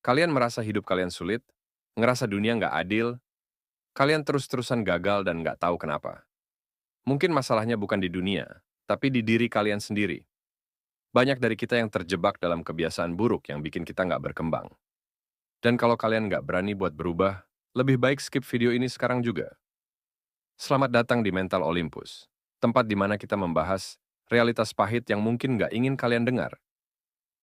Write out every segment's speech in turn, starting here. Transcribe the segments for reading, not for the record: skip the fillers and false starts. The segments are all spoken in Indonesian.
Kalian merasa hidup kalian sulit? Ngerasa dunia nggak adil? Kalian terus-terusan gagal dan nggak tahu kenapa? Mungkin masalahnya bukan di dunia, tapi di diri kalian sendiri. Banyak dari kita yang terjebak dalam kebiasaan buruk yang bikin kita nggak berkembang. Dan kalau kalian nggak berani buat berubah, lebih baik skip video ini sekarang juga. Selamat datang di Mental Olympus, tempat di mana kita membahas realitas pahit yang mungkin nggak ingin kalian dengar.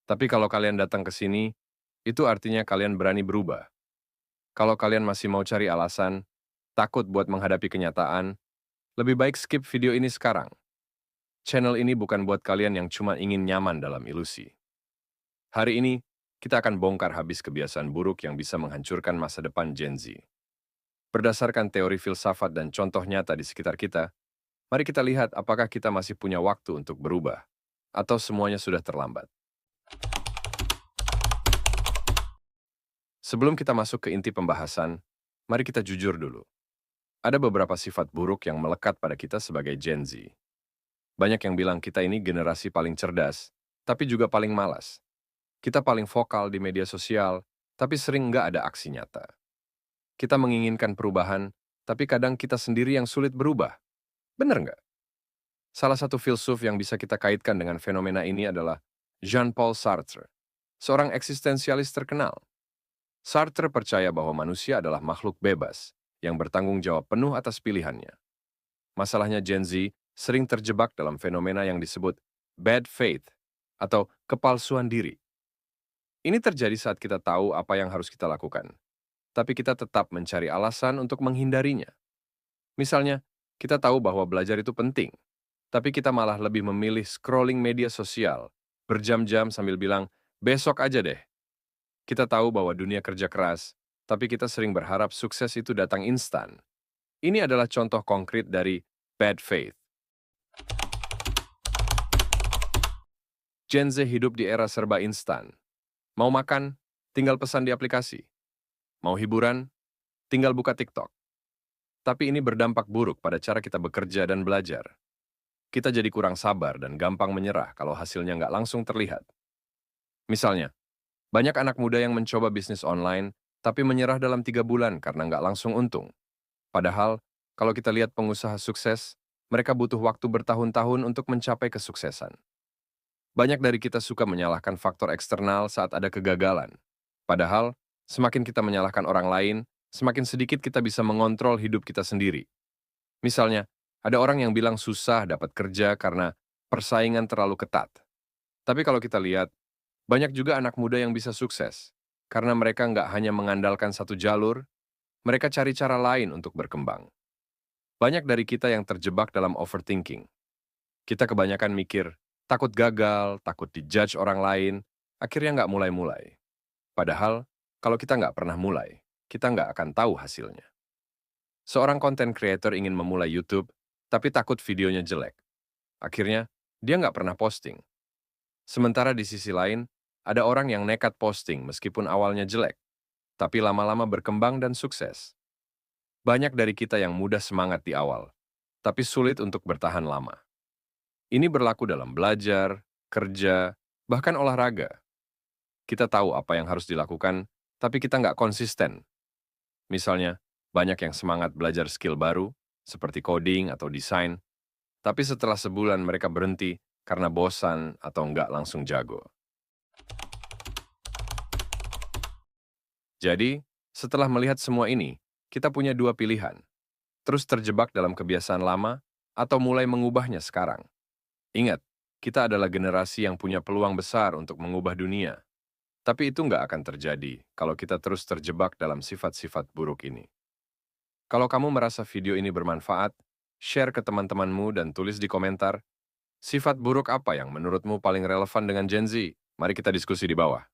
Tapi kalau kalian datang ke sini, itu artinya kalian berani berubah. Kalau kalian masih mau cari alasan, takut buat menghadapi kenyataan, lebih baik skip video ini sekarang. Channel ini bukan buat kalian yang cuma ingin nyaman dalam ilusi. Hari ini, kita akan bongkar habis kebiasaan buruk yang bisa menghancurkan masa depan Gen Z. Berdasarkan teori filsafat dan contoh nyata di sekitar kita, mari kita lihat apakah kita masih punya waktu untuk berubah, atau semuanya sudah terlambat. Sebelum kita masuk ke inti pembahasan, mari kita jujur dulu. Ada beberapa sifat buruk yang melekat pada kita sebagai Gen Z. Banyak yang bilang kita ini generasi paling cerdas, tapi juga paling malas. Kita paling vokal di media sosial, tapi sering nggak ada aksi nyata. Kita menginginkan perubahan, tapi kadang kita sendiri yang sulit berubah. Bener nggak? Salah satu filsuf yang bisa kita kaitkan dengan fenomena ini adalah Jean-Paul Sartre, seorang eksistensialis terkenal. Sartre percaya bahwa manusia adalah makhluk bebas, yang bertanggung jawab penuh atas pilihannya. Masalahnya Gen Z sering terjebak dalam fenomena yang disebut bad faith atau kepalsuan diri. Ini terjadi saat kita tahu apa yang harus kita lakukan, tapi kita tetap mencari alasan untuk menghindarinya. Misalnya, kita tahu bahwa belajar itu penting, tapi kita malah lebih memilih scrolling media sosial, berjam-jam sambil bilang, besok aja deh. Kita tahu bahwa dunia kerja keras, tapi kita sering berharap sukses itu datang instan. Ini adalah contoh konkret dari bad faith. Gen Z hidup di era serba instan. Mau makan, tinggal pesan di aplikasi. Mau hiburan, tinggal buka TikTok. Tapi ini berdampak buruk pada cara kita bekerja dan belajar. Kita jadi kurang sabar dan gampang menyerah kalau hasilnya nggak langsung terlihat. Misalnya, banyak anak muda yang mencoba bisnis online, tapi menyerah dalam 3 bulan karena nggak langsung untung. Padahal, kalau kita lihat pengusaha sukses, mereka butuh waktu bertahun-tahun untuk mencapai kesuksesan. Banyak dari kita suka menyalahkan faktor eksternal saat ada kegagalan. Padahal, semakin kita menyalahkan orang lain, semakin sedikit kita bisa mengontrol hidup kita sendiri. Misalnya, ada orang yang bilang susah dapat kerja karena persaingan terlalu ketat. Tapi kalau kita lihat, banyak juga anak muda yang bisa sukses, karena mereka nggak hanya mengandalkan satu jalur, mereka cari cara lain untuk berkembang. Banyak dari kita yang terjebak dalam overthinking. Kita kebanyakan mikir, takut gagal, takut dijudge orang lain, akhirnya nggak mulai-mulai. Padahal, kalau kita nggak pernah mulai, kita nggak akan tahu hasilnya. Seorang content creator ingin memulai YouTube, tapi takut videonya jelek. Akhirnya, dia nggak pernah posting. Sementara di sisi lain, ada orang yang nekat posting meskipun awalnya jelek, tapi lama-lama berkembang dan sukses. Banyak dari kita yang mudah semangat di awal, tapi sulit untuk bertahan lama. Ini berlaku dalam belajar, kerja, bahkan olahraga. Kita tahu apa yang harus dilakukan, tapi kita nggak konsisten. Misalnya, banyak yang semangat belajar skill baru, seperti coding atau desain, tapi setelah sebulan mereka berhenti karena bosan atau nggak langsung jago. Jadi, setelah melihat semua ini, kita punya dua pilihan. Terus terjebak dalam kebiasaan lama, atau mulai mengubahnya sekarang. Ingat, kita adalah generasi yang punya peluang besar untuk mengubah dunia. Tapi itu nggak akan terjadi kalau kita terus terjebak dalam sifat-sifat buruk ini. Kalau kamu merasa video ini bermanfaat, share ke teman-temanmu dan tulis di komentar, sifat buruk apa yang menurutmu paling relevan dengan Gen Z? Mari kita diskusi di bawah.